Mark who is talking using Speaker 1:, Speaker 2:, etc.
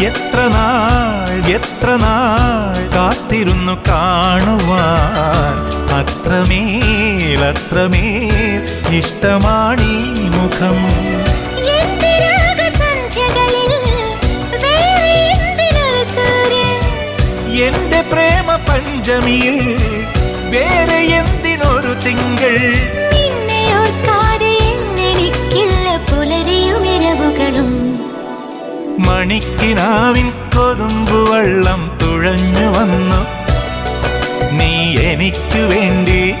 Speaker 1: എത്ര നാൾ കാത്തിരുന്നു കാണുവാൻ. അത്രമേൽ ഇഷ്ടമാണീ മുഖം. എന്റെ പ്രേമ പഞ്ചമിയിൽ വേറെ എന്തിനൊരു തിങ്കൾ. മണിക്കിനാവിൻ കൊതുമ്പുവെള്ളം തുഴഞ്ഞു വന്നു. നീ എനിക്കു വേണ്ടി